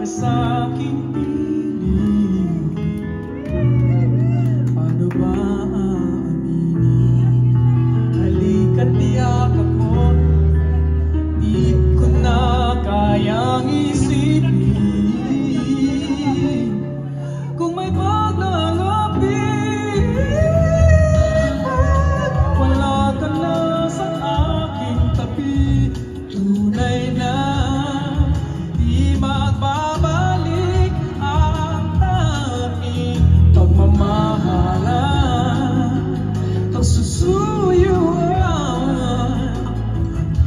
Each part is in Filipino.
sa aking piling. Paano ba aaminin? Halika't tiyakap mo, di ko na kayang isipin kung may paglalapit. Wala ka na sa aking tabi, tunay na di magbabalik ang aking pagmamahalan. Ang susuyuan,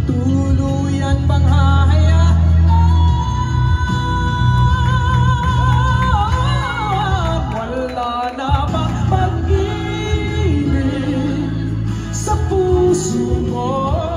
tuluyan bang hahayaan? Wala na bang pag-ibig sa puso mo?